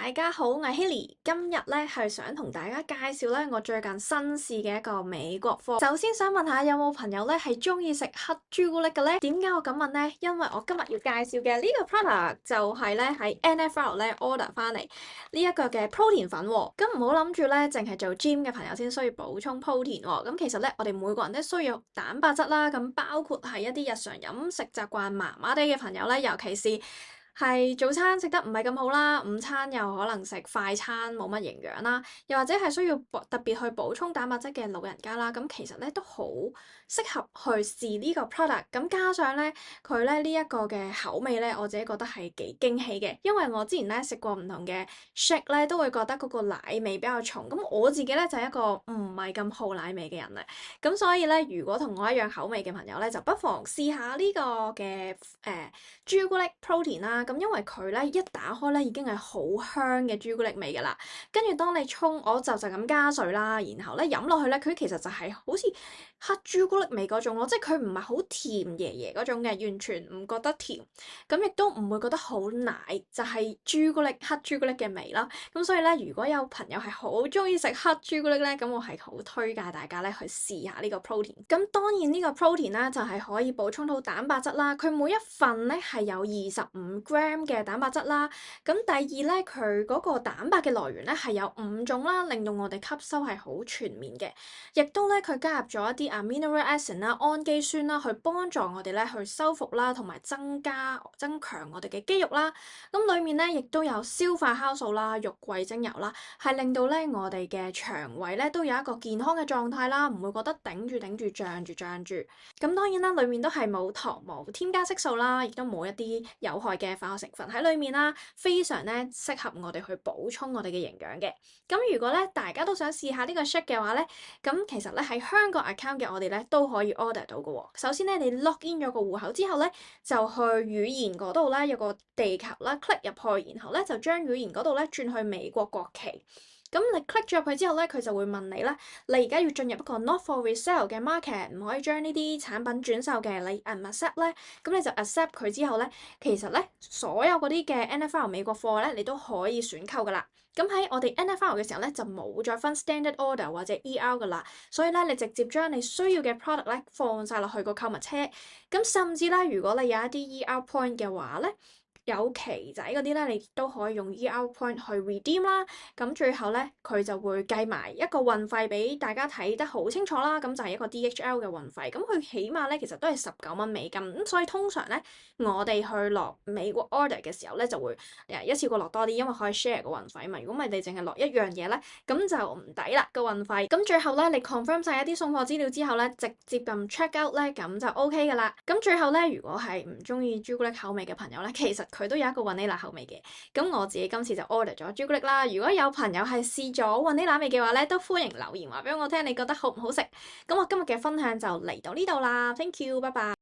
大家好，我係 Haley，今日咧係想同大家介紹咧我最近新試嘅一個美國貨。首先想問下有冇朋友咧係中意食黑朱古力嘅咧？點解我咁問咧？因為我今日要介紹嘅呢個 product 就係咧喺 NFL 咧 order 翻嚟呢一個嘅 protein 粉喎。咁唔好諗住咧淨係做 gym 嘅朋友先需要補充 protein 喎。咁其實咧我哋每個人都需要蛋白質啦。咁包括係一啲日常飲食習慣麻麻地嘅朋友咧，尤其是係早餐食得唔係咁好啦，午餐又可能食快餐冇乜營養啦，又或者係需要特別去補充蛋白質嘅老人家啦，咁其實咧都好適合去試呢個 product。咁加上咧佢咧呢一個嘅口味咧，我自己覺得係幾驚喜嘅，因為我之前咧食過唔同嘅 shake 咧，都會覺得嗰個奶味比較重。咁我自己咧就係一個唔係咁好奶味嘅人嚟，咁所以咧如果同我一樣口味嘅朋友咧，就不妨試下呢個嘅朱古力 protein 啦。咁因為佢咧一打開咧已經係好香嘅朱古力味㗎啦，跟住當你沖，我就咁加水啦，然後咧飲落去咧，佢其實就係好似黑朱古力味嗰種咯，即係佢唔係好甜爺爺嗰種嘅，完全唔覺得甜，咁亦都唔會覺得好奶，就係朱古力黑朱古力嘅味啦。咁所以咧，如果有朋友係好中意食黑朱古力咧，咁我係好推介大家咧去試下呢個 protein。咁當然呢個 protein 咧就係可以補充到蛋白質啦，佢每一份咧係有25g嘅蛋白質啦。咁第二咧，佢嗰個蛋白嘅來源咧係有5種啦，令到我哋吸收係好全面嘅。亦都咧佢加入咗一啲mineral acid 啦、氨基酸啦，去幫助我哋咧去修復啦，同埋增強我哋嘅肌肉啦。咁裡面咧亦都有消化酵素啦、肉桂精油啦，係令到咧我哋嘅腸胃咧都有一個健康嘅狀態啦，唔會覺得頂住脹住。咁當然啦，裡面都係冇糖、冇添加色素啦，亦都冇一啲有害嘅化學成分喺裡面啦，非常咧適合我哋去補充我哋嘅營養嘅。咁如果咧大家都想試下呢個 shake 嘅話咧，咁其實咧喺香港 account 嘅我哋咧都可以 order 到嘅喎。首先咧你 log in 咗個戶口之後咧，就去語言嗰度咧有個地球啦 click 入去，然後咧就將語言嗰度咧轉去美國國旗。咁你 click 咗入去之後咧，佢就會問你咧，你而家要進入一個 not for resale 嘅 market，唔可以將呢啲產品轉售嘅，你 accept 咧，咁你就 accept 佢之後咧，其實咧所有嗰啲嘅 NFL 美國貨咧，你都可以選購噶啦。咁喺我哋 NFL 嘅時候咧，就冇再分 standard order 或者 ER 噶啦，所以咧你直接將你需要嘅 product 咧放晒落去個購物車。咁甚至咧，如果你有一啲 ER point 嘅話咧，有旗仔嗰啲咧，你都可以用 ER point 去 redeem 啦。咁最後咧，佢就會計埋一個運費俾大家睇得好清楚啦。咁就係一個 DHL 嘅運費。咁佢起碼咧，其實都係19蚊美金。咁所以通常咧，我哋去落美國 order 嘅時候咧，就會一次過落多啲，因為可以 share 個運費嘛。如果唔係你淨係落一樣嘢咧，咁就唔抵啦個運費。咁最後咧，你 confirm 晒一啲送貨資料之後咧，直接撳 check out 咧，咁就 OK 噶啦。咁最後咧，如果係唔中意朱古力口味嘅朋友咧，其實佢都有一個雲呢拿口味嘅。咁我自己今次就 order 咗朱古力啦。如果有朋友係試咗雲呢拿味嘅話咧，都歡迎留言話俾我聽，你覺得好唔好食？咁我今日嘅分享就嚟到呢度啦，thank you，拜拜。